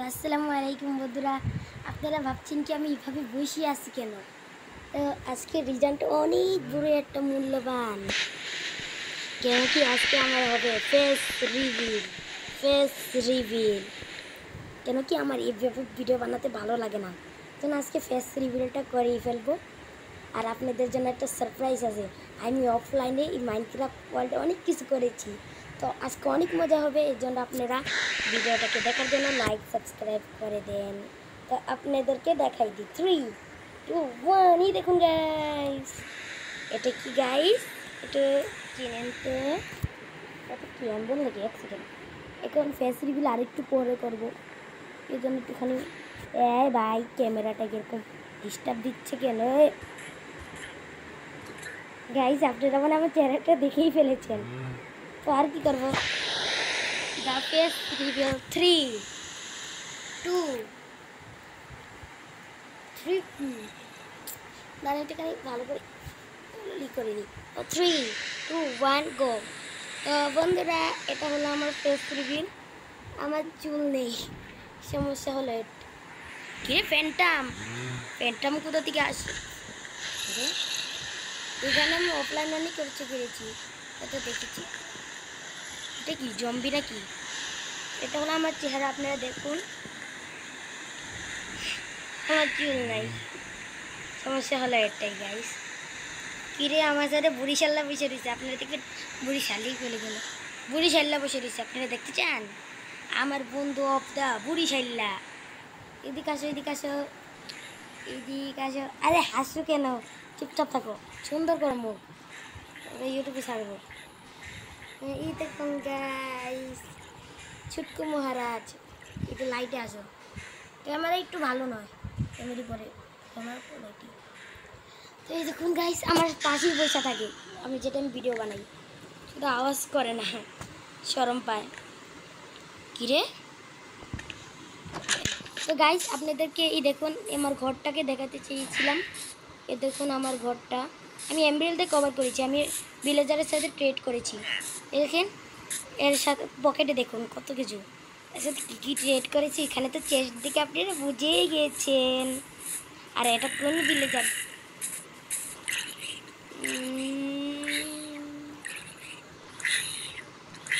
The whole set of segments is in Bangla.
আসসালামু আলাইকুম বন্ধুরা, আপনারা ভাবছেন কি আমি এইভাবে বসে আছি কেন? তো আজকে রেজাল্ট অনেক বড় একটা মূল্যবান, কেন কি আজকে আমার হবে ফেস রিভিল। কেন কি আমার এইভাবে ভিডিও বানাতে ভালো লাগে না, তো আজকে ফেস রিভিলটা করেই ফেলবো। আর আপনাদের জন্য একটা সারপ্রাইজ আছে। আমি অফলাইনে এই মাইনক্রাফট ওয়ার্ল্ডে অনেক কিছু করেছি, তো আজকে অনেক মজা হবে। এর জন্য আপনারা ভিডিওটাকে দেখার জন্য লাইক সাবস্ক্রাইব করে দেন। তো আপনাদেরকে দেখাই দিই 3, 2, 1। এই দেখুন গাইস, এটা কি গাইস, এটা কিনেন তো, এটা কি আমি বল নাকি? 1 সেকেন্ড, এখন ফেস রিভিল আরেকটু পরে করবো, এই জন্য একটুখানি। ভাই ক্যামেরাটা এরকম ডিস্টার্ব দিচ্ছে কেন? গাইস আপনারা মানে আমার চ্যানেলটা দেখেই ফেলেছেন, তো আর কি করবো। দ্য ফেস রিভিল 3, 2, 3 দাঁড়া, এটাখানে ভালো করে করে নিই। 3, 2, 1 গো। তো বন্ধুরা, এটা হলো আমার ফেস রিভিল। আমার চুল নেই, সমস্যা হলো কে ফ্যান্টাম কোথা থেকে আসে? এখানে আমি অফলাইন অনেক করেছি, এটা দেখেছি। এটা কি জম্বি নাকি? এটা হলো আমার চেহারা, আপনারা দেখুন। আমার চুল নাই, সমস্যা হলো এটাই গাইস। কিরে আমার সাথে বুড়িশাল্লা বসে রয়েছে, আপনারা দেখবেন। বুড়িশালেই বলে গেল, বুড়িশাল্লা বসে রয়েছে, আপনারা দেখতে চান? আমার বন্ধু অফ দা বুড়িশাল্লা। এদিকে আসো, এদিকে আসো, এদিকে আসো। আরে হাসো কেন? চুপচাপ থাকো, সুন্দর করে মুখ, ইউটিউবে ছাড়বো। এই দেখুন গাইস, ছুটকু মহারাজ। একটু লাইটে আসো, ক্যামেরা একটু ভালো নয়, ক্যামেরি পরে ক্যামেরা কোয়ালিটি। তো এই দেখুন গাইস, আমার পাশেই বসে থাকে, আমি যেটা আমি ভিডিও বানাই, শুধু আওয়াজ করে না, শরম পায়। কিরে? তো গাইস আপনাদেরকে এই দেখুন আমার ঘরটাকে দেখাতে চেয়েছিলাম। এ দেখুন আমার ঘরটা আমি এমব্রেল দিয়ে কভার করেছি, আমি ভিলেজারের সাথে ট্রেড করেছি। এই দেখেন, এর সাথে পকেটে দেখুন কত কিছু, এর সাথে কী কী ট্রেড করেছি। এখানে তো চেস্ট দিকে আপনারা বুঝেই গিয়েছেন। আর এটা কোন ভিলেজার?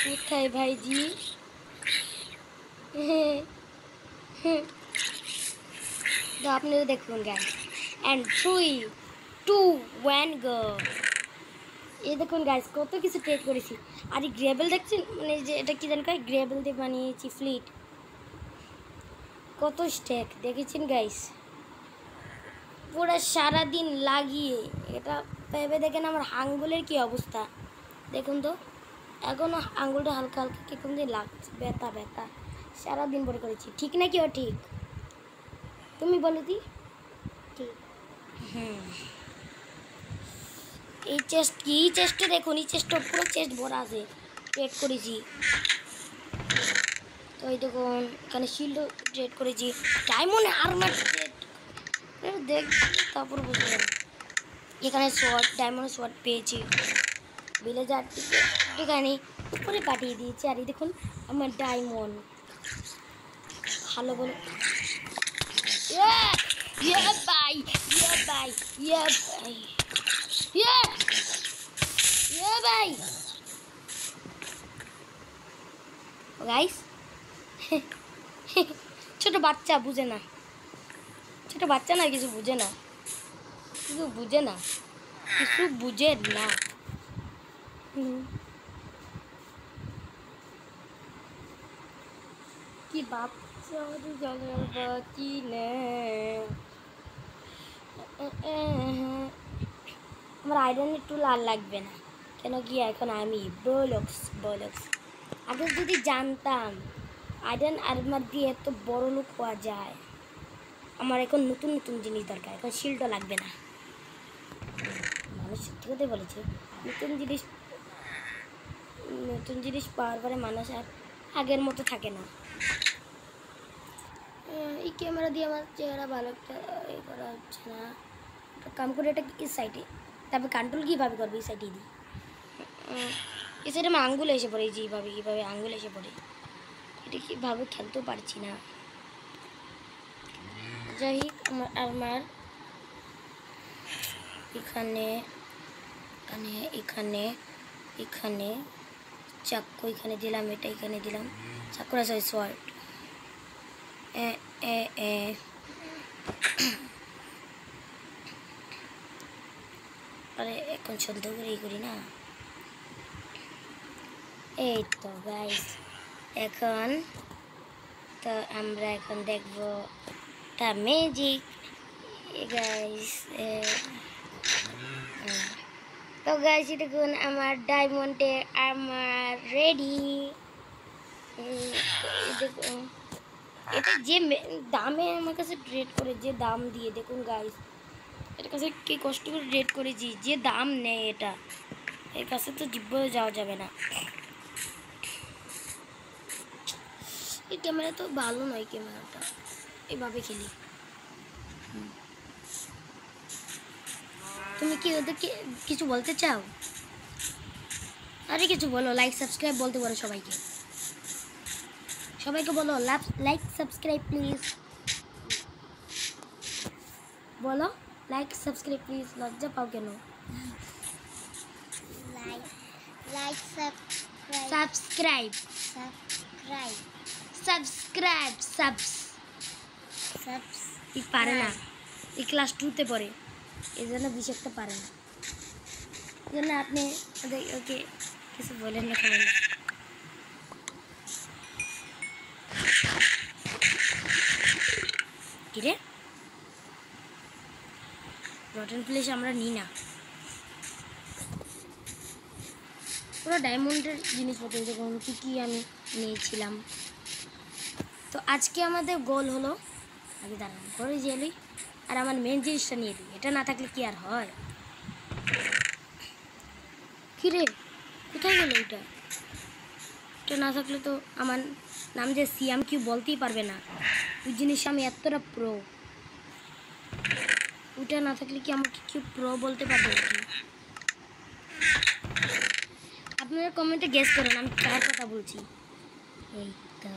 কোথায় ভাইজি? তো আপনারা দেখুন গাইস, অ্যান্ড 3, 2, 1 গো। এই দেখুন গাইস কত কিছু ট্রেড করেছি। আর এই গ্রেভেল দেখছেন, মানে যে এটা কি জানি কয়, গ্রেভেল দিয়ে বানিয়েছি ফ্লিট। কত স্ট্যাক দেখেছেন গাইস, পুরো সারাদিন লাগিয়ে। এটা ভেবে দেখেন আমার আঙ্গুলের কি অবস্থা, দেখুন তো এখনও আঙ্গুলটা হালকা হালকা কিরকম দিয়ে লাগছে, ব্যথা ব্যথা। সারাদিন পরে করেছি, ঠিক না কি? ও ঠিক, তুমি বলো দি ঠিক। এই চেস্ট কি? এই চেস্টে দেখুন, এই চেস্টটা পুরো চেস্ট ভরা আছে, ট্রেড করেছি। তো এই দেখুন এখানে শিল্ড ট্রেড করেছি, ডায়মন্ড আর্মার ট্রেড দেখ, তারপর বুঝতে পারি। এখানে শর্ট ডায়মন্ড শর্ট পেয়েছি, ভিলেজার এখানে উপরে পাঠিয়ে দিয়েছি। আর এই দেখুন আমার ডায়মন্ড ভালো বলে ভাই, ভাই, ভাই, ভাই গাইস। ছোট বাচ্চা বুঝে না, ছোট বাচ্চা না, কিছু বুঝে না, কিছু বুঝে না, কিছু বুঝে না। কি বাচ্চা বাচ্চি নে। আমার আয়রনের টুল আর লাগবে না, কেন কি এখন আমি ব্রোলক্স। আগে যদি জানতাম আয়রন আর্মার দিয়ে এত বড় লোক হওয়া যায়, আমার এখন নতুন নতুন জিনিস দরকার, এখন শিল্ডও লাগবে না। মানুষ সত্যি কথাই বলেছে, নতুন জিনিস পাওয়ার পরে মানুষ আর আগের মতো থাকে না। এই ক্যামেরা দিয়ে আমার চেহারা ভালো একটা করা হচ্ছে না, কাম করে এটা এই সাইডে, তারপরে কন্ট্রোল কীভাবে করবে? এই সাইডে দিই, এই সাইডে আমার আঙ্গুল এসে পড়ে, যেভাবে কীভাবে আঙ্গুল এসে পড়ে, এটা কীভাবে খেলতেও পারছি না। যাই হোক, আমার এখানে এখানে এখানে এখানে চাকু এখানে দিলাম, এটা এখানে দিলাম, চাকুর আছে শর্ট। আরে এখন সুন্দর করে করি না। এই তো গাইস, এখন তো আমরা এখন দেখবো তা ম্যাজিক গাইস। তো গাইস দেখুন আমার ডায়মন্ডে আমার রেডি। দেখুন এটা যে দামে আমার কাছে রেড করে, যে দাম দিয়ে দেখুন গাইস, এর কাছে কি কষ্ট করে রেড করেছি, যে দাম নেয় এটা, এর কাছে তো জিব্বও যাওয়া যাবে না। এই ক্যামেরা তো ভালো নয়, ক্যামেরাটা এভাবে খেলি। তুমি কি ওদেরকে কিছু বলতে চাও? আরে কিছু বলো, লাইক সাবস্ক্রাইব বলতে পারো সবাইকে, সবাইকে বলো লাইক সাবস্ক্রাইব প্লিজ, বলো লাইক সাবস্ক্রাইব প্লিজ। লজ্জা পাও কেন? লাইক সাবস্ক্রাইব সাবস্ক্রাইব পারে না, এই ক্লাস 2-তে পড়ে, এই জন্য বিশেষটা পারে না, এই জন্য আপনি ওকে কিছু বলেন না। খাবেন কিরে রটন প্লেস আমরা নিই না, পুরো ডায়মন্ডের জিনিসপত্র দেখুন কী কী আমি নিয়েছিলাম। তো আজকে আমাদের গোল হলো, আগে দাঁড়ান করে জেলি আর আমার মেন জিনিসটা নিয়ে দিই, এটা না থাকলে কি আর হয়? কিরে কোথায় গেল এটা? এটা না থাকলে তো আমার নাম যে সিয়াম কিউ বলতেই পারবে না, ওই জিনিস আমি এতটা প্রো, ওইটা না থাকলে কি আমাকে কেউ প্রো বলতে পারবে নাকি? আপনারা কমেন্টে গেস করেন আমি কার কথা বলছি। এই তো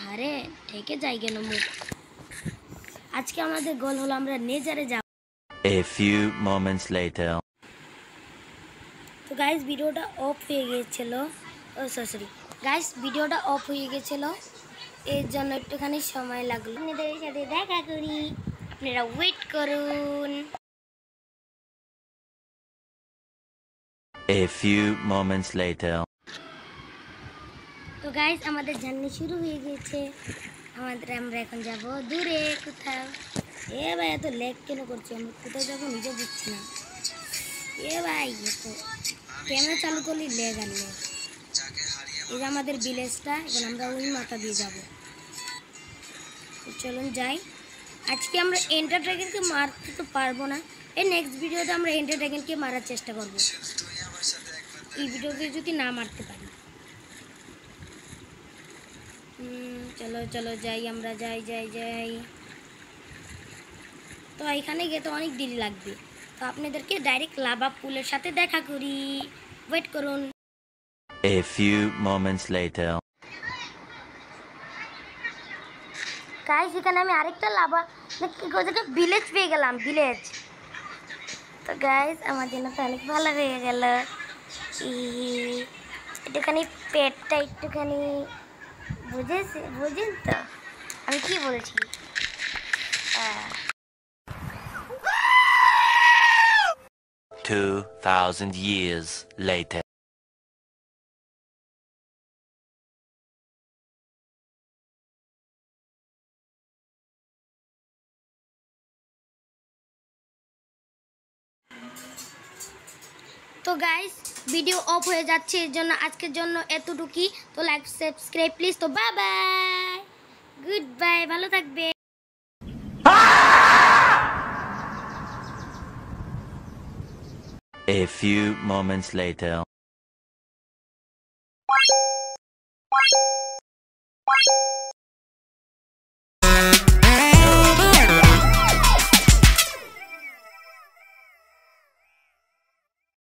আরে ঠেকে যাই কেন মুখ। আজকে আমাদের গোল হলো আমরা নেজারে যাব। A few moments later. তো গাইস ভিডিওটা অফ হয়ে গিয়েছিল, ও সরি গাইস ভিডিওটা অফ হয়ে গেছিল, এর জন্য একটুখানি সময় লাগলো। আপনাদের সাথে দেখা করি, আপনারা ওয়েট করুন। A few moments later. তো গাইস আমাদের জার্নি শুরু হয়ে গেছে, আমরা এখন যাব দূরে কোথাও। এ ভাই এত লেগ কেন করছি, আমরা কোথাও যাবো নিজে বুঝছি না। এ ভাই এত ক্যামেরা চালু করলে লেগ আর লেগ। এই যে আমাদের ভিলেজটা, এখন আমরা ওই মাথা দিয়ে যাব। চলুন যাই। আজকে আমরা এন্ডার ড্রাগনকে মারতে তো পারবো না, এই নেক্সট ভিডিওতে আমরা এন্ডার ড্রাগনকে মারার চেষ্টা করব, এই ভিডিওতে যদি না মারতে পারি। চলো চলো যাই, আমরা যাই যাই যাই। তো এখানে গিয়ে তো অনেক দেরি লাগবে, তো আপনাদেরকে ডাইরেক্ট লাভা পুলের সাথে দেখা করি, ওয়েট করুন। A few moments later. Guys এখানে আমি আরেকটা লাভা ভিলেজ পেয়ে গেলাম, ভিলেজ। তো গাইস আমার জন্য তো অনেক ভালো হয়ে গেল, একটুখানি পেটটা একটুখানি বুঝেন তো আমি কি বলছি। 2000 years later. তো গাইস ভিডিও অফ হয়ে যাচ্ছে, এর জন্য আজকের জন্য এতটুকুই। তো লাইক সাবস্ক্রাইব প্লিজ। তো বাই বাই, গুড বাই, ভালো থাকবে। A few moments later.